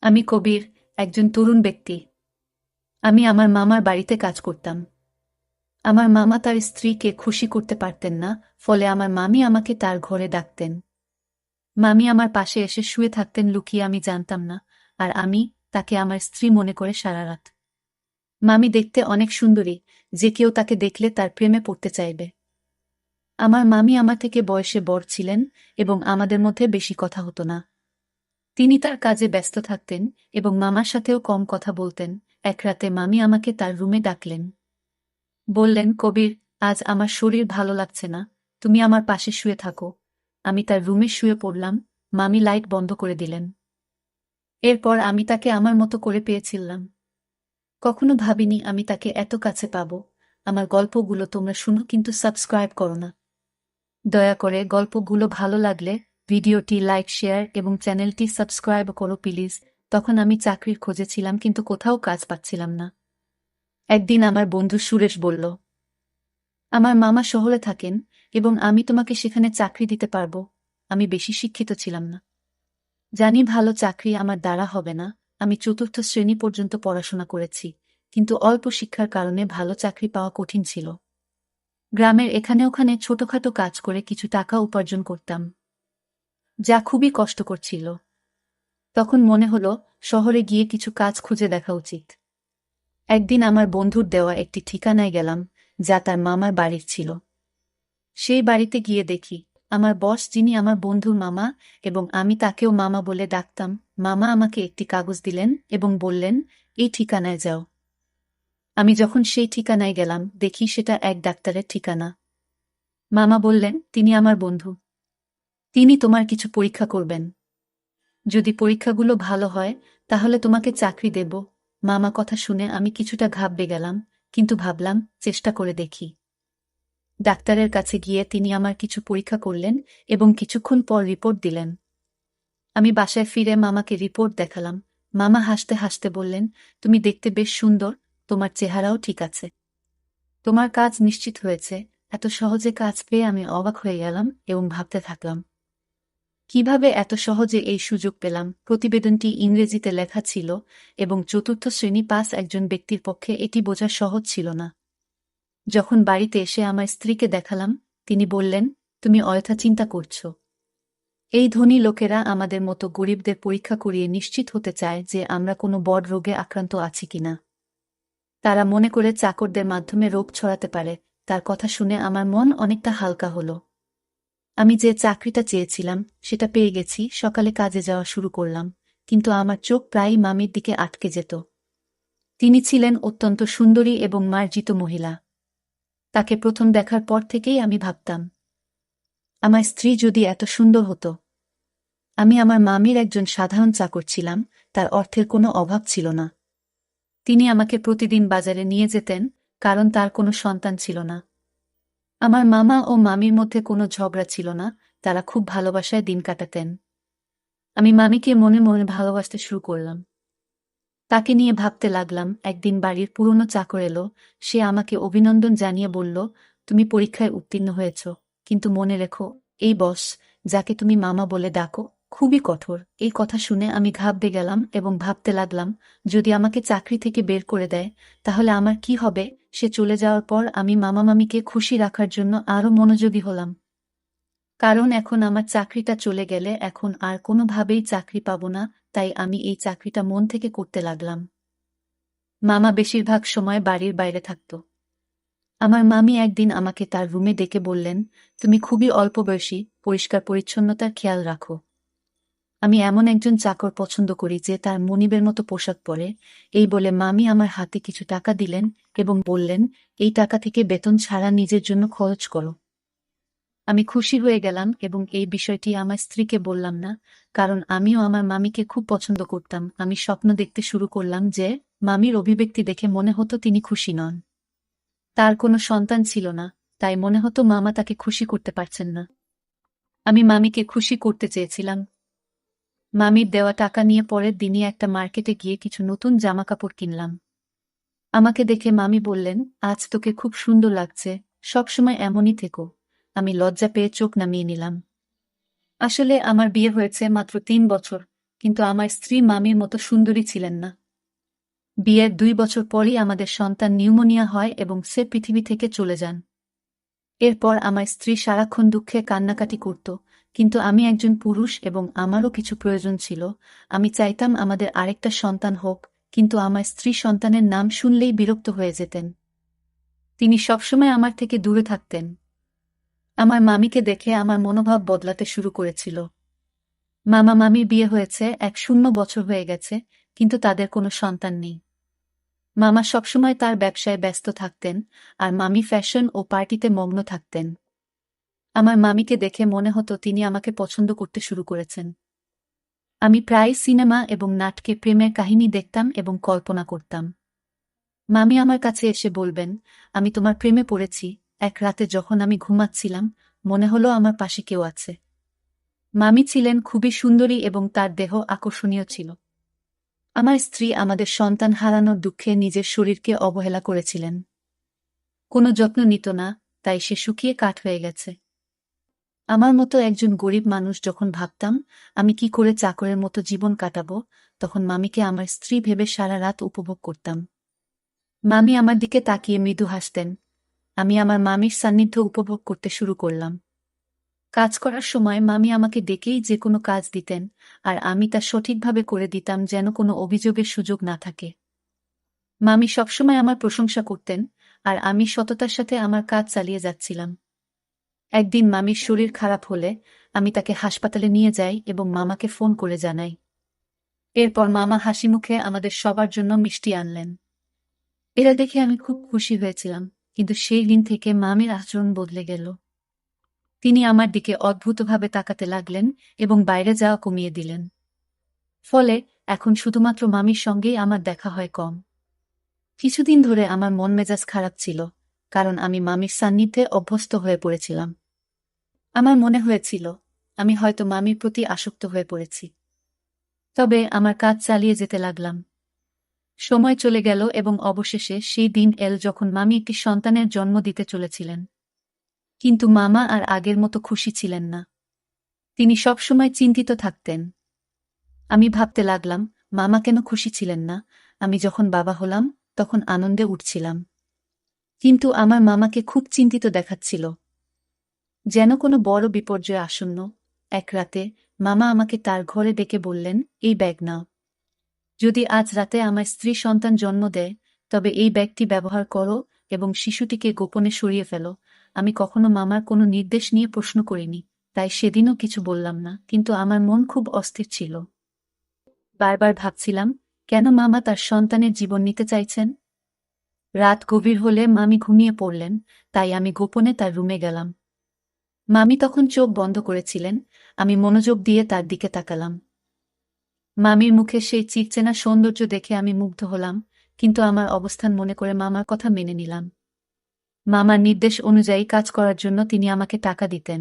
আমি কবির, একজন তরুণ ব্যক্তি। আমি আমার মামার বাড়িতে কাজ করতাম। আমার মামা তার স্ত্রীকে খুশি করতে পারতেন না, ফলে আমার মামি আমাকে তার ঘরে ডাকতেন। মামি আমার পাশে এসে শুয়ে থাকতেন লুকিয়ে, আমি জানতাম না, আর আমি তাকে আমার স্ত্রী মনে করে সারা রাত। মামি দেখতে অনেক সুন্দরী, যে কেউ তাকে দেখলে তার প্রেমে পড়তে চাইবে। আমার মামি আমার থেকে বয়সে বড় ছিলেন এবং আমাদের মধ্যে বেশি কথা হতো না। তিনি তার কাজে ব্যস্ত থাকতেন এবং মামার সাথেও কম কথা বলতেন। এক রাতে মামি আমাকে তার রুমে ডাকলেন। বললেন, কবির, আজ আমার শরীর ভালো লাগছে না, তুমি আমার পাশে শুয়ে থাকো। আমি তার রুমে শুয়ে পড়লাম। মামি লাইট বন্ধ করে দিলেন। এরপর আমি তাকে আমার মতো করে পেয়েছিলাম। কখনো ভাবিনি আমি তাকে এত কাছে পাবো। আমার গল্পগুলো তোমরা শুনো, কিন্তু সাবস্ক্রাইব করো না। দয়া করে গল্পগুলো ভালো লাগলে ভিডিওটি লাইক, শেয়ার এবং চ্যানেলটি সাবস্ক্রাইব করো প্লিজ। তখন আমি চাকরির খোঁজে ছিলাম, কিন্তু কোথাও কাজ পাচ্ছিলাম না। একদিন আমার বন্ধু সুরেশ বলল, আমার মামা শহরে থাকেন এবং আমি তোমাকে সেখানে চাকরি দিতে পারবো। আমি বেশি শিক্ষিত ছিলাম না, জানি ভালো চাকরি আমার দ্বারা হবে না। আমি চতুর্থ শ্রেণী পর্যন্ত পড়াশোনা করেছি, কিন্তু অল্প শিক্ষার কারণে ভালো চাকরি পাওয়া কঠিন ছিল। গ্রামের এখানে ওখানে ছোটখাটো কাজ করে কিছু টাকা উপার্জন করতাম, যা খুবই কষ্টকর ছিল। তখন মনে হলো শহরে গিয়ে কিছু কাজ খুঁজে দেখা উচিত। একদিন আমার বন্ধুর দেওয়া একটি ঠিকানায় গেলাম, যা তার মামার বাড়ির ছিল। সেই বাড়িতে গিয়ে দেখি আমার বস, যিনি আমার বন্ধুর মামা এবং আমি তাকেও মামা বলে ডাকতাম, মামা আমাকে একটি কাগজ দিলেন এবং বললেন, এই ঠিকানায় যাও। আমি যখন সেই ঠিকানায় গেলাম, দেখি সেটা এক ডাক্তারের ঠিকানা। মামা বললেন, তিনি আমার বন্ধু, তিনি তোমার কিছু পরীক্ষা করবেন। যদি পরীক্ষাগুলো ভালো হয় তাহলে তোমাকে চাকরি দেব। মামা কথা শুনে আমি কিছুটা ঘাবড়ে গেলাম, কিন্তু ভাবলাম চেষ্টা করে দেখি। ডাক্তারের কাছে গিয়ে তিনি আমার কিছু পরীক্ষা করলেন এবং কিছুক্ষণ পর রিপোর্ট দিলেন। আমি বাসায় ফিরে মামাকে রিপোর্ট দেখালাম। মামা হাসতে হাসতে বললেন, তুমি দেখতে বেশ সুন্দর, তোমার চেহারাও ঠিক আছে, তোমার কাজ নিশ্চিত হয়েছে। এত সহজে কাজ পেয়ে আমি অবাক হয়ে গেলাম এবং ভাবতে থাকলাম, কিভাবে এত সহজে এই সুযোগ পেলাম। প্রতিবেদনটি ইংরেজিতে লেখা ছিল এবং চতুর্থ শ্রেণী পাস একজন ব্যক্তির পক্ষে এটি বোঝা সহজ ছিল না। যখন বাড়িতে এসে আমার স্ত্রীকে দেখালাম, তিনি বললেন, তুমি অযথা চিন্তা করছো। এই ধনী লোকেরা আমাদের মতো গরিবদের পরীক্ষা করিয়ে নিশ্চিত হতে চায় যে আমরা কোনো বড় রোগে আক্রান্ত আছি কিনা। তারা মনে করে চাকরদের মাধ্যমে রোগ ছড়াতে পারে। তার কথা শুনে আমার মন অনেকটা হালকা হলো। আমি যে চাকরিটা চেয়েছিলাম সেটা পেয়ে গেছি। সকালে কাজে যাওয়া শুরু করলাম, কিন্তু আমার চোখ প্রায়ই মামির দিকে আটকে যেত। তিনি ছিলেন অত্যন্ত সুন্দরী এবং মার্জিত মহিলা। তাকে প্রথম দেখার পর থেকেই আমি ভাবতাম, আমার স্ত্রী যদি এত সুন্দর হতো। আমি আমার মামির একজন সাধারণ চাকর ছিলাম, তার অর্থের কোনো অভাব ছিল না। তিনি আমাকে প্রতিদিন বাজারে নিয়ে যেতেন, কারণ তার কোনো সন্তান ছিল না। আমার মামা ও মামির মধ্যে কোনো ঝগড়া ছিল না, তারা খুব ভালোবাসায় দিন কাটাতেন। আমি মামিকে মনে মনে ভালোবাসতে শুরু করলাম। তাকে নিয়ে ভাবতে লাগলাম। একদিন বাড়ির পুরনো চাকর এলো। সে আমাকে অভিনন্দন জানিয়ে বলল, তুমি পরীক্ষায় উত্তীর্ণ হয়েছ, কিন্তু মনে রেখো, এই বস, যাকে তুমি মামা বলে ডাকো, খুবই কঠোর। এই কথা শুনে আমি ঘাবড়ে গেলাম এবং ভাবতে লাগলাম, যদি আমাকে চাকরি থেকে বের করে দেয় তাহলে আমার কি হবে। সে চলে যাওয়ার পর আমি মামা মামিকে খুশি রাখার জন্য আরও মনোযোগী হলাম, কারণ এখন আমার চাকরিটা চলে গেলে এখন আর কোনোভাবেই চাকরি পাবো না। তাই আমি এই চাকরিটা মন থেকে করতে লাগলাম। মামা বেশিরভাগ সময় বাড়ির বাইরে থাকত। আমার মামি একদিন আমাকে তার রুমে ডেকে বললেন, তুমি খুবই অল্প বয়সী, পরিষ্কার পরিচ্ছন্নতার খেয়াল রাখো। আমি এমন একজন চাকর পছন্দ করি যে তার মনিবের মতো পোশাক পরে। এই বলে মামি আমার হাতে কিছু টাকা দিলেন এবং বললেন, এই টাকা থেকে বেতন ছাড়া নিজের জন্য খরচ করো। আমি খুশি হয়ে গেলাম এবং এই বিষয়টি আমার স্ত্রীকে বললাম না, কারণ আমিও আমার মামিকে খুব পছন্দ করতাম। আমি স্বপ্ন দেখতে শুরু করলাম যে মামির অভিব্যক্তি দেখে মনে হতো তিনি খুশি নন। তার কোনো সন্তান ছিল না, তাই মনে হতো মামা তাকে খুশি করতে পারছেন না। আমি মামিকে খুশি করতে চেয়েছিলাম। মামির দেওয়া টাকা নিয়ে পরের দিনই একটা মার্কেটে গিয়ে কিছু নতুন জামাকাপড় কিনলাম। আমাকে দেখে মামি বললেন, আজ তোকে খুব সুন্দর লাগছে, সবসময় এমনই থেকো। আমি লজ্জা পেয়ে চোখ নামিয়ে নিলাম। আসলে আমার বিয়ে হয়েছে মাত্র 3 বছর। কিন্তু আমার স্ত্রী মামির মতো সুন্দরী ছিলেন না। বিয়ের 2 বছর পরই আমাদের সন্তান নিউমোনিয়া হয় এবং সে পৃথিবী থেকে চলে যান। এরপর আমার স্ত্রী সারাক্ষণ দুঃখে কান্নাকাটি করত, কিন্তু আমি একজন পুরুষ এবং আমারও কিছু প্রয়োজন ছিল। আমি চাইতাম আমাদের আরেকটা সন্তান হোক, কিন্তু আমার স্ত্রী সন্তানের নাম শুনলেই বিরক্ত হয়ে যেতেন। তিনি সবসময় আমার থেকে দূরে থাকতেন। আমার মামিকে দেখে আমার মনোভাব বদলাতে শুরু করেছিল। মামা মামির বিয়ে হয়েছে 10 বছর হয়ে গেছে, কিন্তু তাদের কোনো সন্তান নেই। মামা সবসময় তার ব্যবসায় ব্যস্ত থাকতেন, আর মামি ফ্যাশন ও পার্টিতে মগ্ন থাকতেন। আমার মামিকে দেখে মনে হতো তিনি আমাকে পছন্দ করতে শুরু করেছেন। আমি প্রায় সিনেমা এবং নাটকে প্রেমের কাহিনী দেখতাম এবং কল্পনা করতাম। মামি আমার কাছে এসে বলবেন, আমি তোমার প্রেমে পড়েছি। এক রাতে যখন আমি ঘুমাচ্ছিলাম, মনে হলো আমার পাশে কেউ আছে। মামি ছিলেন খুবই সুন্দরী এবং তার দেহ আকর্ষণীয় ছিল। আমার স্ত্রী আমাদের সন্তান হারানোর দুঃখে নিজের শরীরকে অবহেলা করেছিলেন। কোনো যত্ন নিত না, তাই সে শুকিয়ে কাঠ হয়ে গেছে। আমার মতো একজন গরিব মানুষ যখন ভাবতাম আমি কি করে চাকরের মতো জীবন কাটাবো, তখন মামিকে আমার স্ত্রী ভেবে সারা রাত উপভোগ করতাম। মামি আমার দিকে তাকিয়ে মৃদু হাসতেন। আমি আমার মামির সান্নিধ্য উপভোগ করতে শুরু করলাম। কাজ করার সময় মামি আমাকে ডেকেই যে কোনো কাজ দিতেন, আর আমি তা সঠিকভাবে করে দিতাম যেন কোনো অভিযোগের সুযোগ না থাকে। মামি সবসময় আমার প্রশংসা করতেন, আর আমি সততার সাথে আমার কাজ চালিয়ে যাচ্ছিলাম। একদিন মামির শরীর খারাপ হলে আমি তাকে হাসপাতালে নিয়ে যাই এবং মামাকে ফোন করে জানাই। এরপর মামা হাসিমুখে আমাদের সবার জন্য মিষ্টি আনলেন। এরা দেখে আমি খুব খুশি হয়েছিলাম, কিন্তু সেই দিন থেকে মামির আচরণ বদলে গেল। তিনি আমার দিকে অদ্ভুতভাবে তাকাতে লাগলেন এবং বাইরে যাওয়া কমিয়ে দিলেন। ফলে এখন শুধুমাত্র মামির সঙ্গেই আমার দেখা হয় কম। কিছুদিন ধরে আমার মন মেজাজ খারাপ ছিল, কারণ আমি মামির সান্নিধ্যে অভ্যস্ত হয়ে পড়েছিলাম। আমার মনে হয়েছিল আমি হয়তো মামির প্রতি আসক্ত হয়ে পড়েছি। তবে আমার কাজ চালিয়ে যেতে লাগলাম। সময় চলে গেল এবং অবশেষে সেই দিন এল যখন মামি একটি সন্তানের জন্ম দিতে চলেছিলেন। কিন্তু মামা আর আগের মতো খুশি ছিলেন না। তিনি সবসময় চিন্তিত থাকতেন। আমি ভাবতে লাগলাম, মামা কেন খুশি ছিলেন না? আমি যখন বাবা হলাম তখন আনন্দে উঠছিলাম। কিন্তু আমার মামাকে খুব চিন্তিত দেখাচ্ছিল, যেন কোনো বড় বিপর্যয় আসন্ন। এক রাতে মামা আমাকে তার ঘরে ডেকে বললেন, এই ব্যাগ নাও। যদি আজ রাতে আমার স্ত্রী সন্তান জন্ম দেয়, তবে এই ব্যাগটি ব্যবহার করো এবং শিশুটিকে গোপনে সরিয়ে ফেলো। আমি কখনো মামার কোনো নির্দেশ নিয়ে প্রশ্ন করিনি, তাই সেদিনও কিছু বললাম না, কিন্তু আমার মন খুব অস্থির ছিল। বারবার ভাবছিলাম, কেন মামা তার সন্তানের জীবন নিতে চাইছেন? রাত গভীর হলে মামি ঘুমিয়ে পড়লেন, তাই আমি গোপনে তার রুমে গেলাম। মামি তখন চোখ বন্ধ করেছিলেন। আমি মনোযোগ দিয়ে তার দিকে তাকালাম। মামির মুখে সেই চিরচেনা সৌন্দর্য দেখে আমি মুগ্ধ হলাম, কিন্তু আমার অবস্থান মনে করে মামার কথা মেনে নিলাম। মামার নির্দেশ অনুযায়ী কাজ করার জন্য তিনি আমাকে টাকা দিতেন।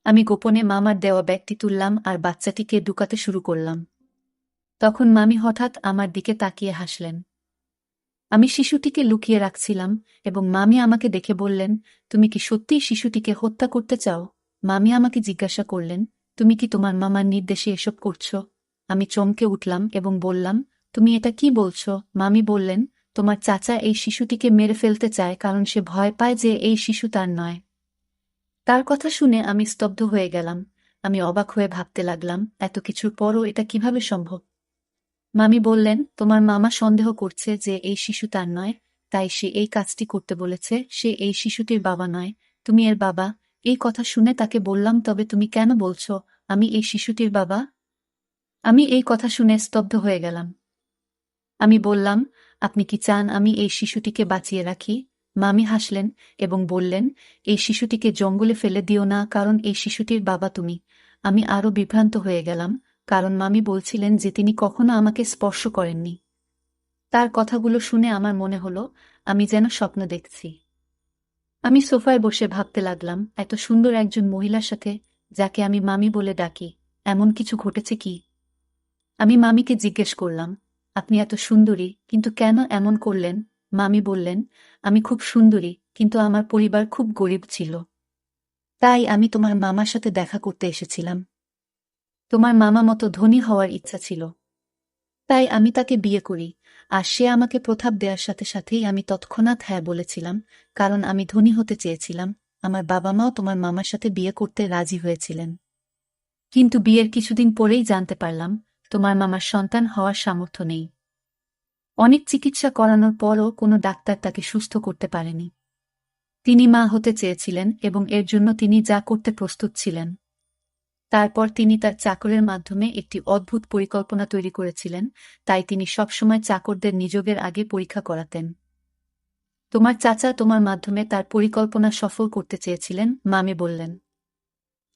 আমি গোপনে মামার দেওয়া ব্যাগটি তুললাম আর বাচ্চাটিকে ঢুকাতে শুরু করলাম। তখন মামি হঠাৎ আমার দিকে তাকিয়ে হাসলেন। আমি শিশুটিকে লুকিয়ে রাখছিলাম এবং মামি আমাকে দেখে বললেন, তুমি কি সত্যিই শিশুটিকে হত্যা করতে চাও? মামি আমাকে জিজ্ঞাসা করলেন, তুমি কি তোমার মামার নির্দেশে এসব করছো? আমি চমকে উঠলাম এবং বললাম, তুমি এটা কি বলছো? মামি বললেন, তোমার চাচা এই শিশুটিকে মেরে ফেলতে চায় কারণ সে ভয় পায় যে এই শিশু তার নয়। তার কথা শুনে আমি স্তব্ধ হয়ে গেলাম। আমি অবাক হয়ে ভাবতে লাগলাম, এত কিছুর পরও এটা কিভাবে সম্ভব? মামি বললেন, তোমার মামা সন্দেহ করছে যে এই শিশু তার নয়, তাই সে এই কাজটি করতে বলেছে। সে এই শিশুটির বাবা নয়, তুমি এর বাবা। এই কথা শুনে তাকে বললাম, তবে তুমি কেন বলছো আমি এই শিশুটির বাবা? আমি এই কথা শুনে স্তব্ধ হয়ে গেলাম। আমি বললাম, আপনি কি চান আমি এই শিশুটিকে বাঁচিয়ে রাখি? মামি হাসলেন এবং বললেন, এই শিশুটিকে জঙ্গলে ফেলে দিও না, কারণ এই শিশুটির বাবা তুমি। আমি আরও বিভ্রান্ত হয়ে গেলাম, কারণ মামি বলছিলেন যে তিনি কখনো আমাকে স্পর্শ করেননি। তার কথাগুলো শুনে আমার মনে হলো আমি যেন স্বপ্ন দেখছি। আমি সোফায় বসে ভাবতে লাগলাম, এত সুন্দর একজন মহিলার সাথে, যাকে আমি মামি বলে ডাকি, এমন কিছু ঘটেছে কি? আমি মামিকে জিজ্ঞেস করলাম, আপনি এত সুন্দরী, কিন্তু কেন এমন করলেন? মামি বললেন, আমি খুব সুন্দরী, কিন্তু আমার পরিবার খুব গরিব ছিল। তাই আমি তোমার মামার সাথে দেখা করতে এসেছিলাম। তোমার মামা মতো ধনী হওয়ার ইচ্ছা ছিল, তাই আমি তাকে বিয়ে করি। আর সে আমাকে প্রস্তাব দেওয়ার সাথে সাথেই আমি তৎক্ষণাৎ হ্যাঁ বলেছিলাম, কারণ আমি ধনী হতে চেয়েছিলাম। আমার বাবা মাও তোমার মামার সাথে বিয়ে করতে রাজি হয়েছিলেন। কিন্তু বিয়ের কিছুদিন পরেই জানতে পারলাম তোমার মামার সন্তান হওয়ার সামর্থ্য নেই। অনেক চিকিৎসা করানোর পরও কোনো ডাক্তার তাকে সুস্থ করতে পারেনি। তিনি মা হতে চেয়েছিলেন এবং এর জন্য তিনি যা করতে প্রস্তুত ছিলেন। তারপর তিনি তার চাকরের মাধ্যমে একটি অদ্ভুত পরিকল্পনা তৈরি করেছিলেন, তাই তিনি সবসময় চাকরদের নিযোগের আগে পরীক্ষা করাতেন। তোমার চাচা তোমার মাধ্যমে তার পরিকল্পনা সফল করতে চেয়েছিলেন, মামি বললেন।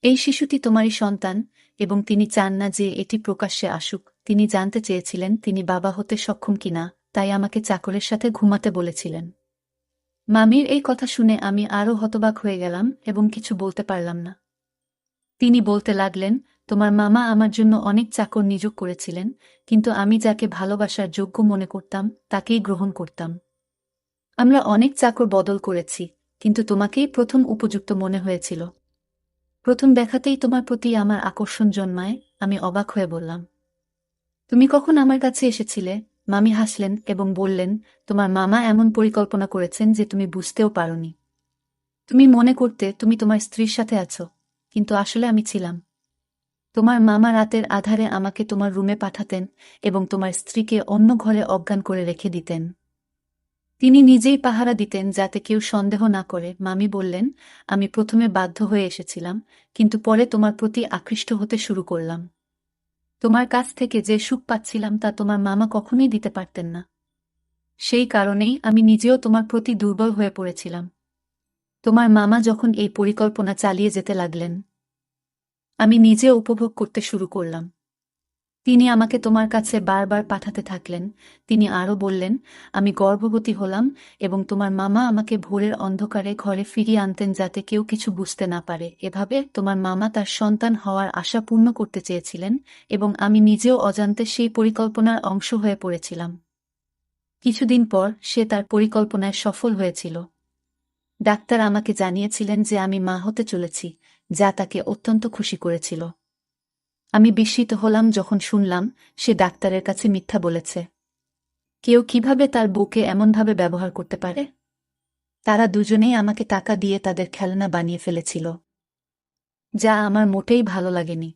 এই শিশুটি তোমারই সন্তান এবং তিনি চান না যে এটি প্রকাশ্যে আসুক। তিনি জানতে চেয়েছিলেন তিনি বাবা হতে সক্ষম কিনা, তাই আমাকে চাকরের সাথে ঘুমাতে বলেছিলেন। মামির এই কথা শুনে আমি আরও হতবাক হয়ে গেলাম এবং কিছু বলতে পারলাম না। তিনি বলতে লাগলেন, তোমার মামা আমার জন্য অনেক চাকর নিযোগ করেছিলেন, কিন্তু আমি যাকে ভালোবাসার যোগ্য মনে করতাম তাকেই গ্রহণ করতাম। আমরা অনেক চাকর বদল করেছি, কিন্তু তোমাকেই প্রথম উপযুক্ত মনে হয়েছিল। প্রথম দেখাতেই তোমার প্রতি আমার আকর্ষণ জন্মায়। আমি অবাক হয়ে বললাম, তুমি কখন আমার কাছে এসেছিলে? মামি হাসলেন এবং বললেন, তোমার মামা এমন পরিকল্পনা করেছেন যে তুমি বুঝতেও পারোনি। তুমি মনে করতে তুমি তোমার স্ত্রীর সাথে আছো, কিন্তু আসলে আমি ছিলাম। তোমার মামা রাতের আধারে আমাকে তোমার রুমে পাঠাতেন এবং তোমার স্ত্রীকে অন্য ঘরে অজ্ঞান করে রেখে দিতেন। তিনি নিজেই পাহারা দিতেন যাতে কেউ সন্দেহ না করে। মামি বললেন, আমি প্রথমে বাধ্য হয়ে এসেছিলাম, কিন্তু পরে তোমার প্রতি আকৃষ্ট হতে শুরু করলাম। তোমার কাছ থেকে যে সুখ পাচ্ছিলাম তা তোমার মামা কখনোই দিতে পারতেন না। সেই কারণেই আমি নিজেও তোমার প্রতি দুর্বল হয়ে পড়েছিলাম। তোমার মামা যখন এই পরিকল্পনা চালিয়ে যেতে লাগলেন, আমি নিজে উপভোগ করতে শুরু করলাম। তিনি আমাকে তোমার কাছে বারবার পাঠাতে থাকলেন। তিনি আরও বললেন, আমি গর্ভবতী হলাম এবং তোমার মামা আমাকে ভোরের অন্ধকারে ঘরে ফিরিয়ে আনতেন যাতে কেউ কিছু বুঝতে না পারে। এভাবে তোমার মামা তার সন্তান হওয়ার আশা পূর্ণ করতে চেয়েছিলেন এবং আমি নিজেও অজান্তে সেই পরিকল্পনার অংশ হয়ে পড়েছিলাম। কিছুদিন পর সে তার পরিকল্পনায় সফল হয়েছিল। ডাক্তার আমাকে জানিয়েছিলেন যে আমি মা হতে চলেছি, যা তাকে অত্যন্ত খুশি করেছিল। আমি বিস্মিত হলাম যখন শুনলাম সে ডাক্তারের কাছে মিথ্যা বলেছে। কেউ কিভাবে তার বউকে এমনভাবে ব্যবহার করতে পারে? তারা দুজনেই আমাকে টাকা দিয়ে তাদের খেলনা বানিয়ে ফেলেছিল, যা আমার মোটেই ভালো লাগেনি।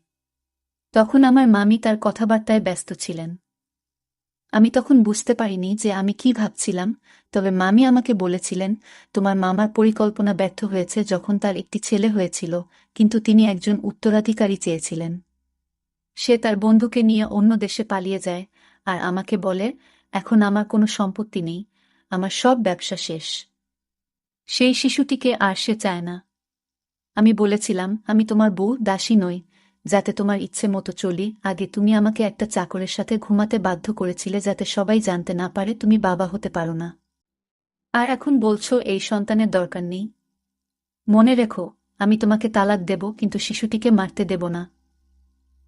তখন আমার মামি তার কথাবার্তায় ব্যস্ত ছিলেন। আমি তখন বুঝতে পারিনি যে আমি কি ভাবছিলাম, তবে মামি আমাকে বলেছিলেন, তোমার মামার পরিকল্পনা ব্যর্থ হয়েছে যখন তার একটি ছেলে হয়েছিল, কিন্তু তিনি একজন উত্তরাধিকারী চেয়েছিলেন। সে তার বন্ধুকে নিয়ে অন্য দেশে পালিয়ে যায় আর আমাকে বলে, এখন আমার কোনো সম্পত্তি নেই, আমার সব ব্যবসা শেষ। সেই শিশুটিকে আর সে চায় না। আমি বলেছিলাম, আমি তোমার বউ দাসী নই, যাতে তোমার ইচ্ছে মতো চলি। আগে তুমি আমাকে একটা চাকরের সাথে ঘুমাতে বাধ্য করেছিলে যাতে সবাই জানতে না পারে তুমি বাবা হতে পারো না। আর এখন বলছো এই সন্তানের দরকার নেই। মনে রেখো, আমি তোমাকে তালাক দেব, কিন্তু শিশুটিকে মারতে দেব না।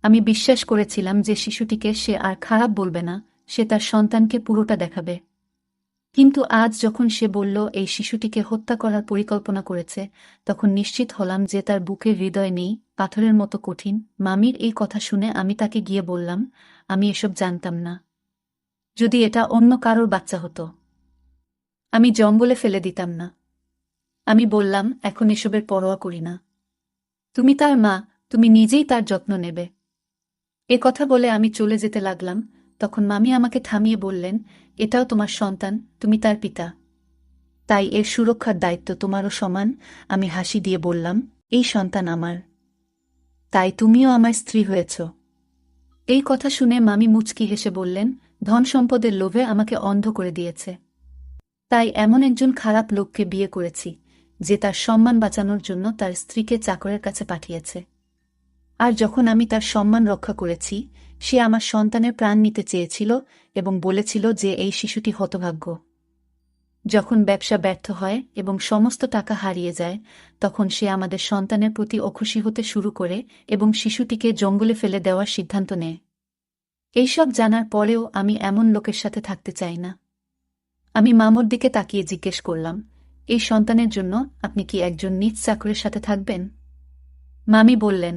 আমি বিশ্বাস করেছিলাম যে শিশুটিকে সে আর খারাপ বলবে না, সে তার সন্তানকে পুরোটা দেখাবে। কিন্তু আজ যখন সে বলল এই শিশুটিকে হত্যা করার পরিকল্পনা করেছে, তখন নিশ্চিত হলাম যে তার বুকের হৃদয় নেই, পাথরের মতো কঠিন। মামির এই কথা শুনে আমি তাকে গিয়ে বললাম, আমি এসব জানতাম না। যদি এটা অন্য কারোর বাচ্চা হতো, আমি জঙ্গলে ফেলে দিতাম না। আমি বললাম, এখন এসবের পরোয়া করি না। তুমি তার মা, তুমি নিজেই তার যত্ন নেবে। এ কথা বলে আমি চলে যেতে লাগলাম, তখন মামি আমাকে থামিয়ে বললেন, এটাও তোমার সন্তান, তুমি তার পিতা, তাই এর সুরক্ষার দায়িত্ব তোমারও সমান। আমি হাসি দিয়ে বললাম, এই সন্তান আমার, তাই তুমিও আমার স্ত্রী হয়েছ। এই কথা শুনে মামি মুচকি হেসে বললেন, ধন সম্পদের লোভে আমাকে অন্ধ করে দিয়েছে, তাই এমন একজন খারাপ লোককে বিয়ে করেছি যে তার সম্মান বাঁচানোর জন্য তার স্ত্রীকে চাকরের কাছে পাঠিয়েছে। আর যখন আমি তার সম্মান রক্ষা করেছি, সে আমার সন্তানের প্রাণ নিতে চেয়েছিল এবং বলেছিল যে এই শিশুটি হতভাগ্য। যখন ব্যবসা ব্যর্থ হয় এবং সমস্ত টাকা হারিয়ে যায়, তখন সে আমাদের সন্তানের প্রতি অখুশি হতে শুরু করে এবং শিশুটিকে জঙ্গলে ফেলে দেওয়ার সিদ্ধান্ত নেয়। এইসব জানার পরেও আমি এমন লোকের সাথে থাকতে চাই না। আমি মামুর দিকে তাকিয়ে জিজ্ঞেস করলাম, এই সন্তানের জন্য আপনি কি একজন নিজ চাকরের সাথে থাকবেন? মামি বললেন,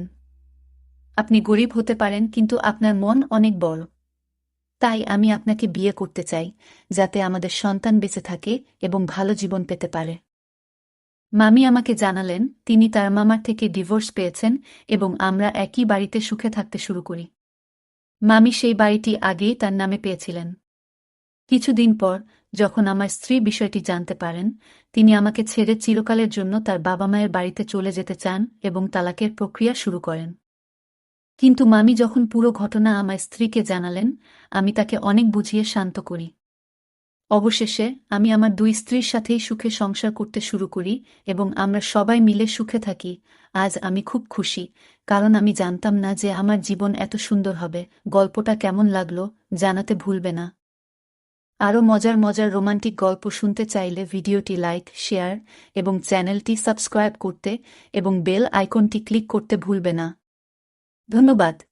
আপনি গরিব হতে পারেন, কিন্তু আপনার মন অনেক বড়। তাই আমি আপনাকে বিয়ে করতে চাই, যাতে আমাদের সন্তান বেঁচে থাকে এবং ভালো জীবন পেতে পারে। মামি আমাকে জানালেন তিনি তার মামার থেকে ডিভোর্স পেয়েছেন এবং আমরা একই বাড়িতে সুখে থাকতে শুরু করি। মামি সেই বাড়িটি আগেই তার নামে পেয়েছিলেন। কিছুদিন পর, যখন আমার স্ত্রী বিষয়টি জানতে পারেন, তিনি আমাকে ছেড়ে চিরকালের জন্য তার বাবা মায়ের বাড়িতে চলে যেতে চান এবং তালাকের প্রক্রিয়া শুরু করেন। কিন্তু মামি যখন পুরো ঘটনা আমার স্ত্রীকে জানালেন, আমি তাকে অনেক বুঝিয়ে শান্ত করি। অবশেষে আমি আমার দুই স্ত্রীর সাথেই সুখে সংসার করতে শুরু করি এবং আমরা সবাই মিলে সুখে থাকি। আজ আমি খুব খুশি, কারণ আমি জানতাম না যে আমার জীবন এত সুন্দর হবে। গল্পটা কেমন লাগলো জানাতে ভুলবে না। আরও মজার মজার রোমান্টিক গল্প শুনতে চাইলে ভিডিওটি লাইক, শেয়ার এবং চ্যানেলটি সাবস্ক্রাইব করতে এবং বেল আইকনটি ক্লিক করতে ভুলবে না। ধন্যবাদ।